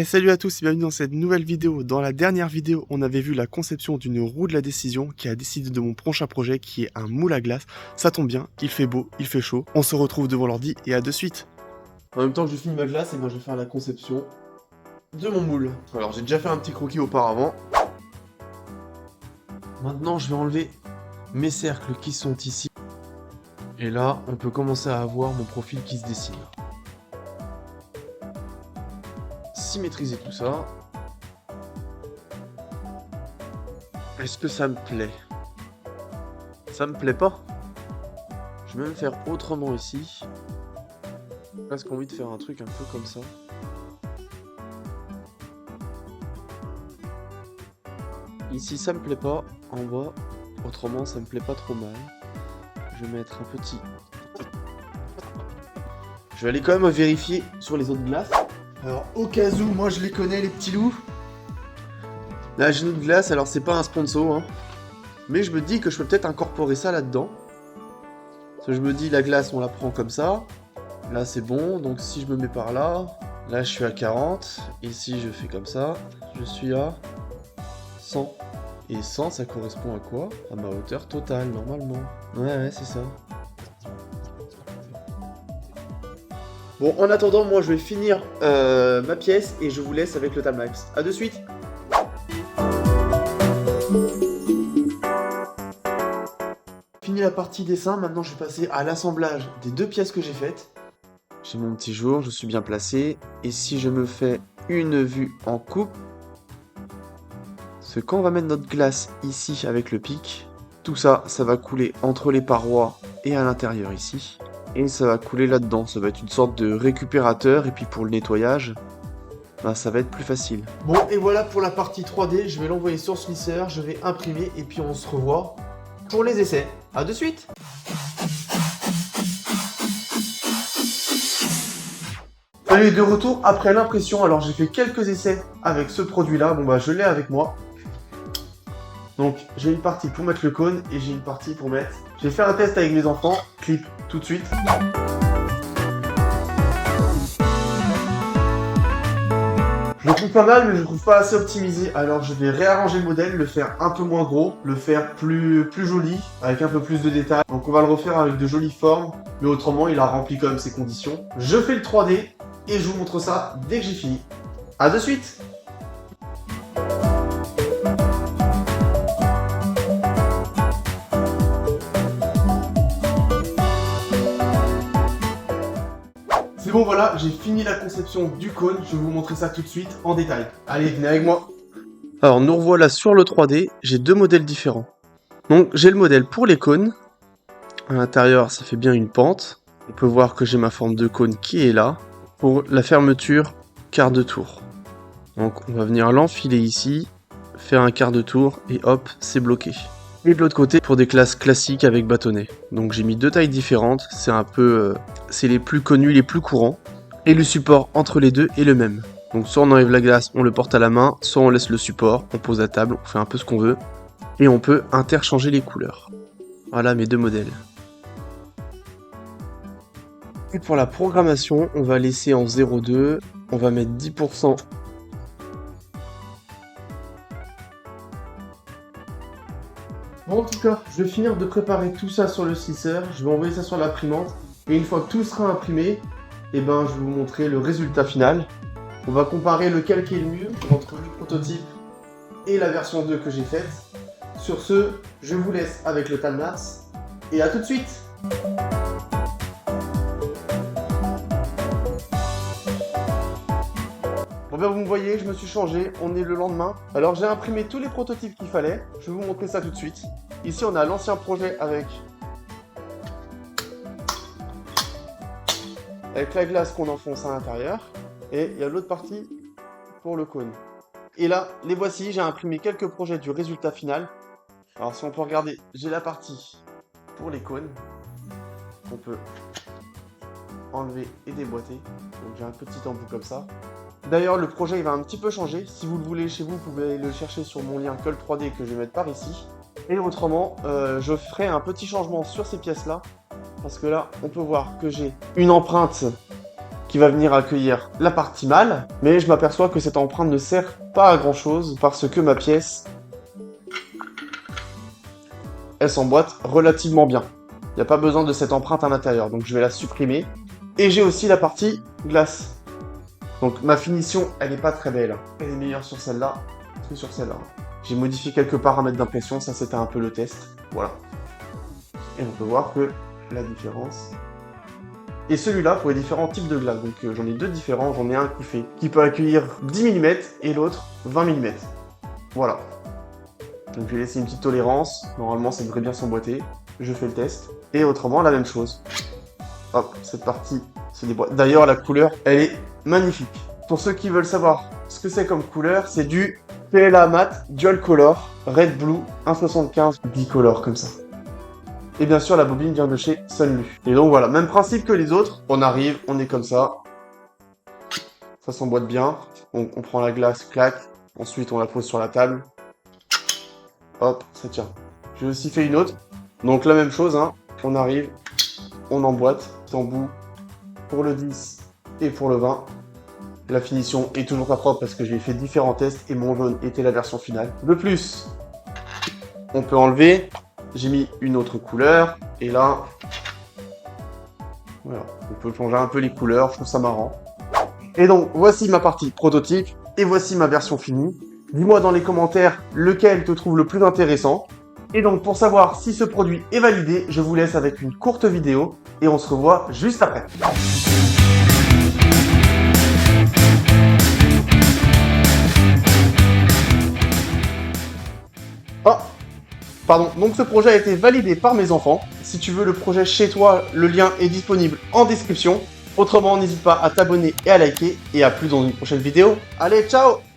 Salut à tous et bienvenue dans cette nouvelle vidéo. Dans la dernière vidéo, on avait vu la conception d'une roue de la décision qui a décidé de mon prochain projet qui est un moule à glace. Ça tombe bien, il fait beau, il fait chaud. On se retrouve devant l'ordi et à de suite. En même temps que je finis ma glace, je vais faire la conception de mon moule. Alors j'ai déjà fait un petit croquis auparavant. Maintenant je vais enlever mes cercles qui sont ici. Et là, on peut commencer à avoir mon profil qui se dessine. Symétriser tout ça. Est-ce que ça me plaît? Ça me plaît pas? Je vais même faire autrement ici. J'ai presque envie de faire un truc un peu comme ça. Ici ça me plaît pas, en bas, autrement ça me plaît pas trop mal. Je vais mettre un petit... Je vais aller quand même vérifier sur les autres glaces. Alors au cas où, moi je les connais les petits loups. Là j'ai une autre glace, alors c'est pas un sponsor, hein. Mais je me dis que je peux peut-être incorporer ça là-dedans. Parce que je me dis la glace on la prend comme ça. Là c'est bon, donc si je me mets par là, là je suis à 40. Et si je fais comme ça, je suis à 100. Et 100 ça correspond à quoi? À ma hauteur totale normalement. Ouais c'est ça. Bon, en attendant, moi je vais finir ma pièce et je vous laisse avec le timelapse. A de suite. Fini la partie dessin, maintenant je vais passer à l'assemblage des deux pièces que j'ai faites. J'ai mon petit jour, je suis bien placé. Et si je me fais une vue en coupe, c'est quand on va mettre notre glace ici avec le pic, tout ça, ça va couler entre les parois et à l'intérieur ici. Et ça va couler là-dedans, ça va être une sorte de récupérateur, et puis pour le nettoyage, bah, ça va être plus facile. Bon, et voilà pour la partie 3D, je vais l'envoyer sur Slicer, je vais imprimer, et puis on se revoit pour les essais. A de suite. Salut, de retour après l'impression, alors j'ai fait quelques essais avec ce produit-là, bon bah je l'ai avec moi. Donc j'ai une partie pour mettre le cône, et j'ai une partie pour mettre... J'ai fait un test avec mes enfants, clip tout de suite. Je le trouve pas mal, mais je le trouve pas assez optimisé. Alors je vais réarranger le modèle, le faire un peu moins gros, le faire plus joli, avec un peu plus de détails. Donc on va le refaire avec de jolies formes, mais autrement il a rempli quand même ses conditions. Je fais le 3D, et je vous montre ça dès que j'ai fini. A de suite. C'est bon, voilà, j'ai fini la conception du cône, je vais vous montrer ça tout de suite en détail. Allez, venez avec moi. Alors, nous revoilà sur le 3D, j'ai deux modèles différents. Donc, j'ai le modèle pour les cônes. À l'intérieur, ça fait bien une pente. On peut voir que j'ai ma forme de cône qui est là. Pour la fermeture, quart de tour. Donc, on va venir l'enfiler ici, faire un quart de tour, et hop, c'est bloqué. Et de l'autre côté, pour des classes classiques avec bâtonnet. Donc j'ai mis deux tailles différentes, c'est un peu... c'est les plus connus, les plus courants. Et le support entre les deux est le même. Donc soit on enlève la glace, on le porte à la main, soit on laisse le support, on pose la table, on fait un peu ce qu'on veut. Et on peut interchanger les couleurs. Voilà mes deux modèles. Et pour la programmation, on va laisser en 0,2, on va mettre 10%. Bon, en tout cas, je vais finir de préparer tout ça sur le slicer, je vais envoyer ça sur l'imprimante, et une fois que tout sera imprimé, je vais vous montrer le résultat final. On va comparer lequel qui est le mieux entre le prototype et la version 2 que j'ai faite. Sur ce, je vous laisse avec le timelapse, et à tout de suite. Bon ben vous me voyez, je me suis changé, on est le lendemain. Alors j'ai imprimé tous les prototypes qu'il fallait, je vais vous montrer ça tout de suite. Ici on a l'ancien projet avec la glace qu'on enfonce à l'intérieur. Et il y a l'autre partie pour le cône. Et là, les voici, j'ai imprimé quelques projets du résultat final. Alors si on peut regarder, j'ai la partie pour les cônes. On peut enlever et déboîter. Donc j'ai un petit embout comme ça. D'ailleurs, le projet il va un petit peu changer. Si vous le voulez chez vous, vous pouvez le chercher sur mon lien Col 3D que je vais mettre par ici. Et autrement, je ferai un petit changement sur ces pièces-là. Parce que là, on peut voir que j'ai une empreinte qui va venir accueillir la partie mâle, mais je m'aperçois que cette empreinte ne sert pas à grand chose parce que ma pièce, elle s'emboîte relativement bien. Il n'y a pas besoin de cette empreinte à l'intérieur, donc je vais la supprimer. Et j'ai aussi la partie glace. Donc ma finition, elle n'est pas très belle. Elle est meilleure sur celle-là que sur celle-là. J'ai modifié quelques paramètres d'impression, ça c'était un peu le test. Voilà. Et on peut voir que la différence... Et celui-là pour les différents types de glace. Donc j'en ai deux différents, j'en ai un qui peut accueillir 10 mm et l'autre 20 mm. Voilà. Donc je vais laisser une petite tolérance. Normalement ça devrait bien s'emboîter. Je fais le test. Et autrement la même chose. Hop, cette partie se déboîte. D'ailleurs la couleur, elle est magnifique. Pour ceux qui veulent savoir ce que c'est comme couleur, c'est du PLA Matte Dual Color Red Blue 1.75 bicolore comme ça. Et bien sûr, la bobine vient de chez Sunlu. Et donc voilà, même principe que les autres. On arrive, on est comme ça. Ça s'emboîte bien. Donc on prend la glace, clac. Ensuite, on la pose sur la table. Hop, ça tient. J'ai aussi fait une autre. Donc la même chose, hein. On arrive, on emboîte. Embout pour le 10 et pour le 20. La finition est toujours pas propre parce que j'ai fait différents tests et mon jaune était la version finale. De plus, on peut enlever. J'ai mis une autre couleur, et là, voilà, on peut changer un peu les couleurs, je trouve ça marrant. Et donc, voici ma partie prototype, et voici ma version finie. Dis-moi dans les commentaires lequel te trouve le plus intéressant. Et donc, pour savoir si ce produit est validé, je vous laisse avec une courte vidéo, et on se revoit juste après. Oh! Pardon, donc ce projet a été validé par mes enfants. Si tu veux le projet chez toi, le lien est disponible en description. Autrement, n'hésite pas à t'abonner et à liker. Et à plus dans une prochaine vidéo. Allez, ciao!